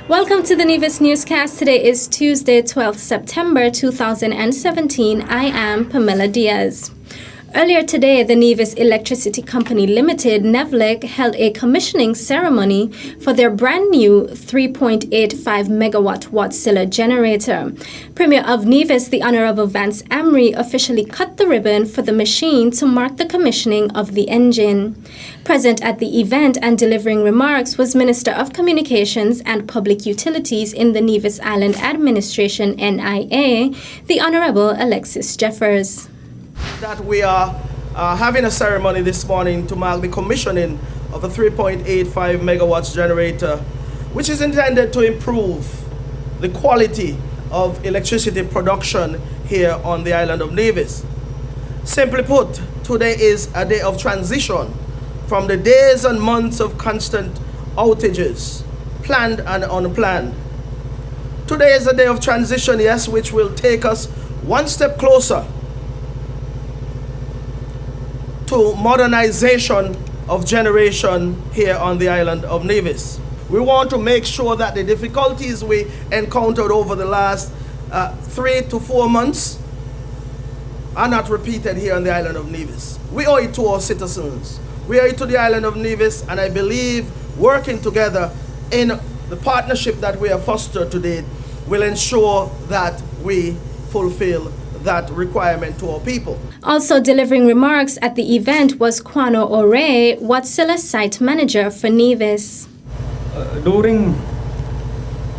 Welcome to the Nevis Newscast. Today is Tuesday, 12th September 2017. I am Pamela Diaz. Earlier today, the Nevis Electricity Company Limited, NEVLEC, held a commissioning ceremony for their brand new 3.85 megawatt Wärtsilä generator. Premier of Nevis, the Honorable Vance Amri, officially cut the ribbon for the machine to mark the commissioning of the engine. Present at the event and delivering remarks was Minister of Communications and Public Utilities in the Nevis Island Administration, NIA, the Honorable Alexis Jeffers. That we are having a ceremony this morning to mark the commissioning of a 3.85 megawatts generator, which is intended to improve the quality of electricity production here on the island of Nevis. Simply put, today is a day of transition from the days and months of constant outages, planned and unplanned. Today is a day of transition, yes, which will take us one step closer to modernization of generation here on the island of Nevis. We want to make sure that the difficulties we encountered over the last 3 to 4 months are not repeated here on the island of Nevis. We owe it to our citizens. We owe it to the island of Nevis, and I believe working together in the partnership that we have fostered today will ensure that we fulfill that requirement to our people. Also delivering remarks at the event was Kwano Ore, Wärtsilä site manager for Nevis. During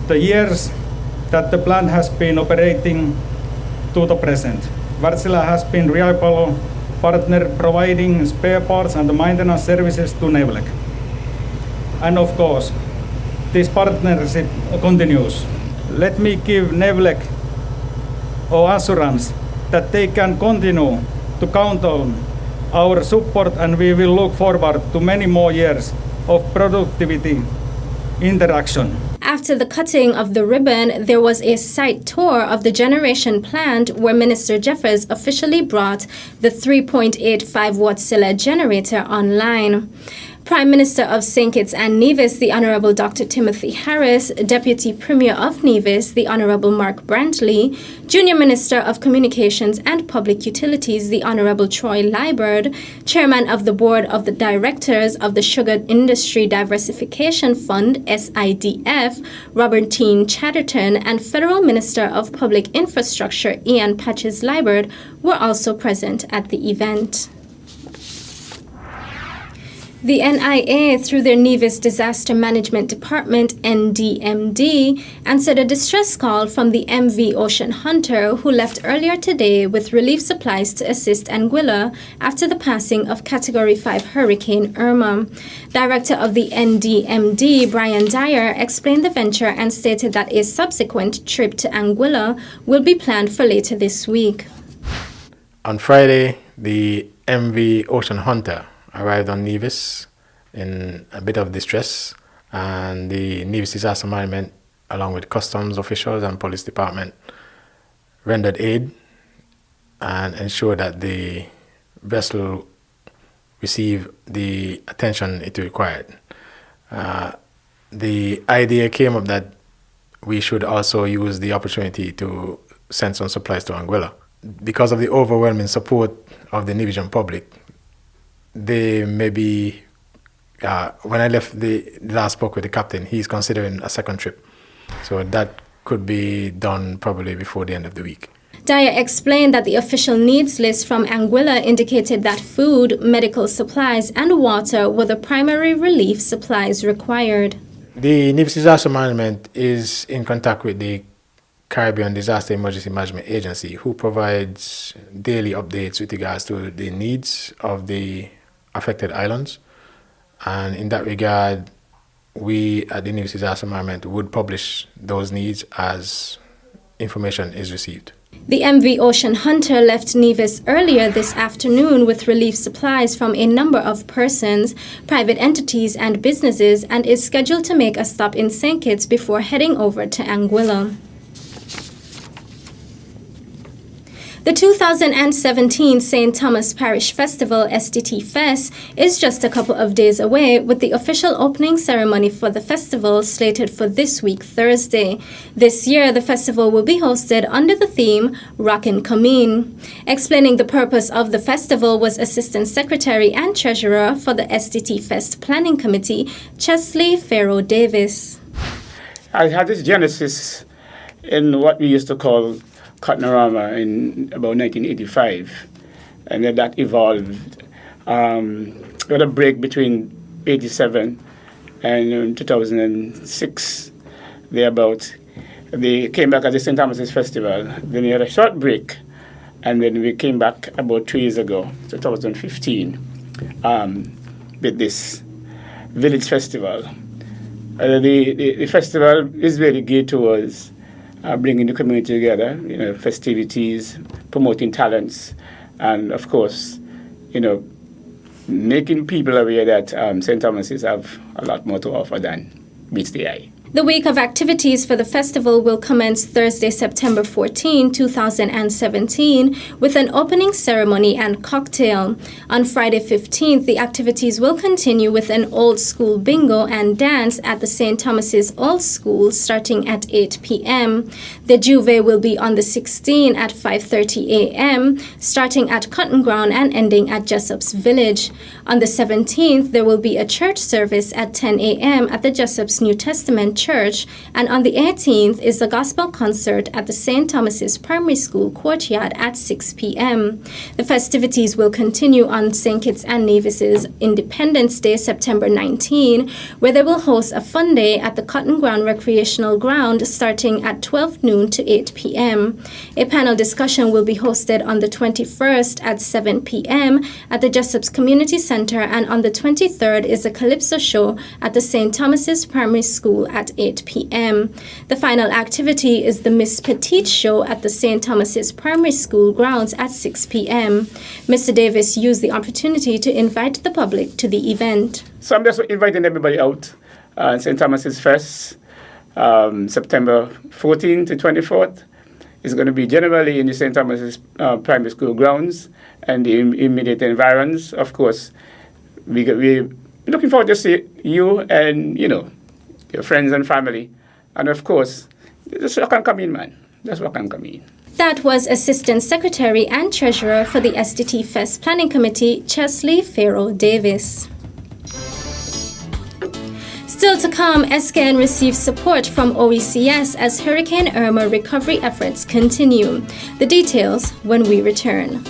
the years that the plant has been operating to the present, Wärtsilä has been reliable partner providing spare parts and maintenance services to NEVLEC. And of course, this partnership continues. Let me give NEVLEC our assurance that they can continue to count on our support, and we will look forward to many more years of productivity interaction. After the cutting of the ribbon, there was a site tour of the generation plant where Minister Jeffers officially brought the 3.85 Wärtsilä generator online. Prime Minister of St. Kitts and Nevis, the Honorable Dr. Timothy Harris, Deputy Premier of Nevis, the Honorable Mark Brantley, Junior Minister of Communications and Public Utilities, the Honorable Troy Liburd, Chairman of the Board of the Directors of the Sugar Industry Diversification Fund, SIDF, Robertine Chatterton, and Federal Minister of Public Infrastructure, Ian Patches Liburd, were also present at the event. The NIA, through their Nevis Disaster Management Department, NDMD, answered a distress call from the MV Ocean Hunter, who left earlier today with relief supplies to assist Anguilla after the passing of Category 5 Hurricane Irma. Director of the NDMD, Brian Dyer, explained the venture and stated that a subsequent trip to Anguilla will be planned for later this week. On Friday, the MV Ocean Hunter arrived on Nevis in a bit of distress, and the Nevis Disaster Management, along with customs officials and police department, rendered aid and ensured that the vessel received the attention it required. The idea came up that we should also use the opportunity to send some supplies to Anguilla. Because of the overwhelming support of the Nevisian public, they maybe, when I left the last spoke with the captain, he's considering a second trip. So that could be done probably before the end of the week. Dyer explained that the official needs list from Anguilla indicated that food, medical supplies, and water were the primary relief supplies required. The Nevis Disaster Management is in contact with the Caribbean Disaster Emergency Management Agency, who provides daily updates with regards to the needs of the affected islands. And in that regard, we at the Nevis Disaster Management would publish those needs as information is received. The MV Ocean Hunter left Nevis earlier this afternoon with relief supplies from a number of persons, private entities, and businesses, and is scheduled to make a stop in St. Kitts before heading over to Anguilla. The 2017 St. Thomas Parish Festival, STT Fest, is just a couple of days away, with the official opening ceremony for the festival slated for this week, Thursday. This year, the festival will be hosted under the theme Rockin' Comin. Explaining the purpose of the festival was Assistant Secretary and Treasurer for the STT Fest Planning Committee, Chesley Farrow Davis. I had this genesis in what we used to call Cottonorama in about 1985, and then that evolved. We had a break between 87 and 2006, thereabout. They came back at the St. Thomas's Festival. Then we had a short break, and then we came back about 2 years ago, 2015, with this village festival. The festival is very geared towards bringing the community together, festivities, promoting talents, and of course, making people aware that St. Thomas's have a lot more to offer than meets the eye. The week of activities for the festival will commence Thursday, September 14, 2017, with an opening ceremony and cocktail. On Friday 15th, the activities will continue with an old school bingo and dance at the St. Thomas's Old School starting at 8 p.m. The Juve will be on the 16th at 5:30 a.m., starting at Cotton Ground and ending at Jessop's Village. On the 17th, there will be a church service at 10 a.m. at the Jessop's New Testament Church, and on the 18th is the gospel concert at the St. Thomas's Primary School courtyard at 6 p.m. The festivities will continue on St. Kitts and Nevis's Independence Day, September 19, where they will host a fun day at the Cotton Ground Recreational Ground starting at 12 noon to 8 p.m. A panel discussion will be hosted on the 21st at 7 p.m. at the Jessop's Community Center, and on the 23rd is a Calypso show at the St. Thomas's Primary School at 8 p.m. The final activity is the Miss Petite show at the St. Thomas's Primary School grounds at 6 p.m. Mr. Davis used the opportunity to invite the public to the event. So I'm just inviting everybody out. St. Thomas's Fest, September 14th to 24th. It's going to be generally in the St. Thomas's Primary School grounds and the immediate environs. Of course, we're looking forward to see you and, your friends and family. And of course, just rock and come in, man. Just rock and come in. That was Assistant Secretary and Treasurer for the STT Fest Planning Committee, Chesley Farrow Davis. Still to come, SKN receives support from OECS as Hurricane Irma recovery efforts continue. The details when we return.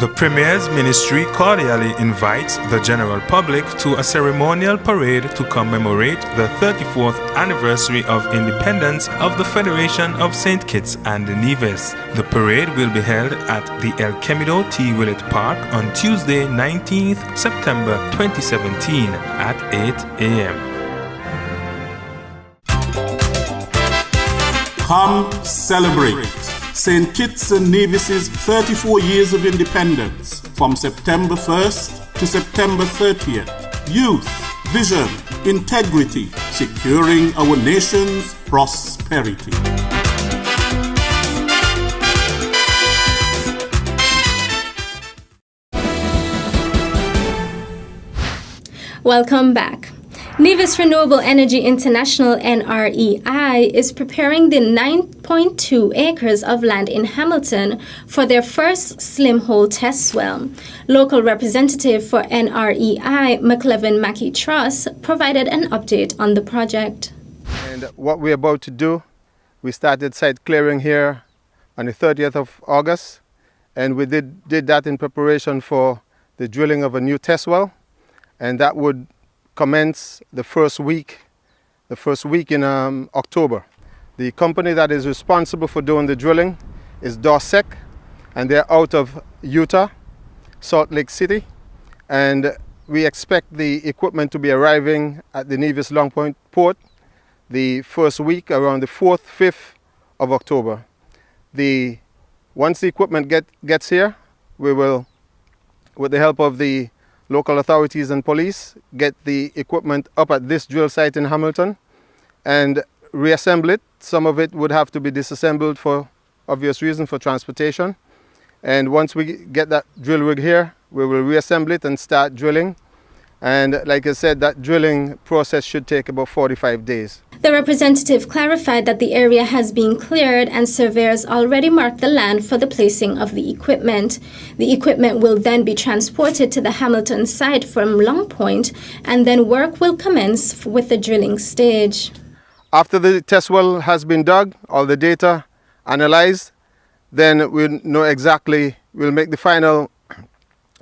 The Premier's Ministry cordially invites the general public to a ceremonial parade to commemorate the 34th anniversary of independence of the Federation of St. Kitts and Nevis. The parade will be held at the El Kemido T. Willett Park on Tuesday, 19th September 2017 at 8 a.m. Come celebrate St. Kitts and Nevis's 34 years of independence from September 1st to September 30th. Youth, vision, integrity, securing our nation's prosperity. Welcome back. Nevis Renewable Energy International NREI is preparing the 9.2 acres of land in Hamilton for their first slim hole test well. Local representative for NREI, McLevin Mackey Truss, provided an update on the project. And what we're about to do, we started site clearing here on the 30th of August, and we did that in preparation for the drilling of a new test well, and that would commence the first week in October. The company that is responsible for doing the drilling is Dorsec, and they're out of Utah, Salt Lake City, and we expect the equipment to be arriving at the Nevis Long Point port the first week around the 4th, 5th of October. Once the equipment gets here, we will, with the help of the local authorities and police, get the equipment up at this drill site in Hamilton and reassemble it. Some of it would have to be disassembled for obvious reason, for transportation. And once we get that drill rig here, we will reassemble it and start drilling. And like I said, that drilling process should take about 45 days. The representative clarified that the area has been cleared and surveyors already marked the land for the placing of the equipment. The equipment will then be transported to the Hamilton site from Long Point, and then work will commence with the drilling stage. After the test well has been dug, all the data analyzed, then we'll know exactly, we'll make the final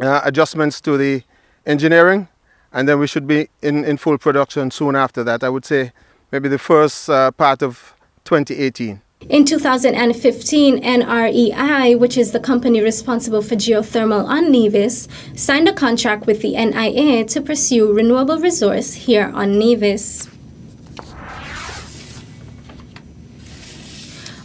adjustments to the engineering, and then we should be in full production soon after that. I would say maybe the first part of 2018. In 2015, NREI, which is the company responsible for geothermal on Nevis, signed a contract with the NIA to pursue renewable resource here on Nevis.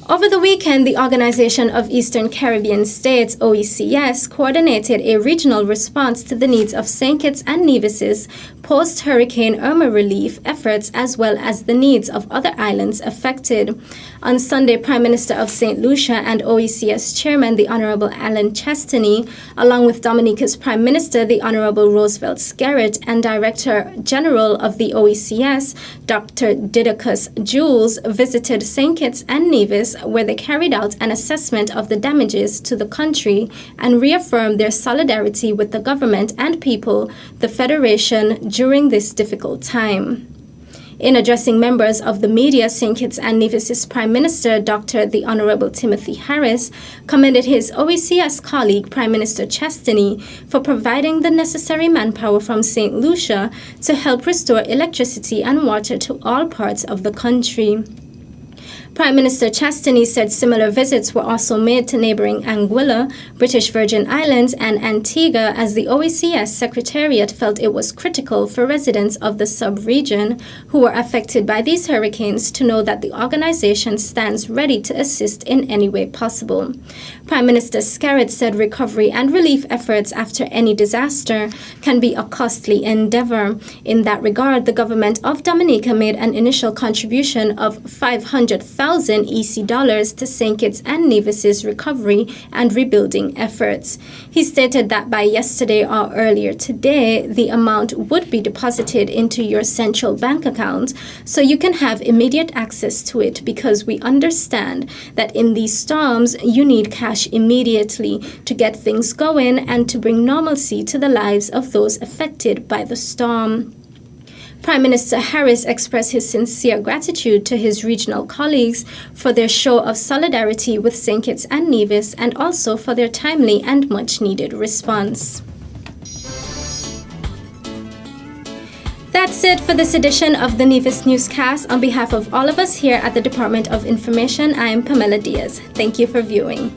Over the weekend, the Organization of Eastern Caribbean States, OECS, coordinated a regional response to the needs of St. Kitts and Nevis's post-Hurricane Irma relief efforts, as well as the needs of other islands affected. On Sunday, Prime Minister of St. Lucia and OECS Chairman, the Honorable Alan Chastany, along with Dominica's Prime Minister, the Honorable Roosevelt Skerritt, and Director General of the OECS, Dr. Didacus Jules, visited St. Kitts and Nevis, where they carried out an assessment of the damages to the country and reaffirmed their solidarity with the government and people, the Federation, during this difficult time. In addressing members of the media, St. Kitts and Nevis's Prime Minister, Dr. the Honorable Timothy Harris, commended his OECS colleague, Prime Minister Chastany, for providing the necessary manpower from St. Lucia to help restore electricity and water to all parts of the country. Prime Minister Chastany said similar visits were also made to neighboring Anguilla, British Virgin Islands, and Antigua, as the OECS Secretariat felt it was critical for residents of the sub-region who were affected by these hurricanes to know that the organization stands ready to assist in any way possible. Prime Minister Skerritt said recovery and relief efforts after any disaster can be a costly endeavor. In that regard, the government of Dominica made an initial contribution of $500,000 EC dollars to St. Kitts and Nevis's recovery and rebuilding efforts. He stated that by yesterday or earlier today, the amount would be deposited into your central bank account so you can have immediate access to it, because we understand that in these storms you need cash immediately to get things going and to bring normalcy to the lives of those affected by the storm. Prime Minister Harris expressed his sincere gratitude to his regional colleagues for their show of solidarity with St. Kitts and Nevis, and also for their timely and much-needed response. That's it for this edition of the Nevis Newscast. On behalf of all of us here at the Department of Information, I am Pamela Diaz. Thank you for viewing.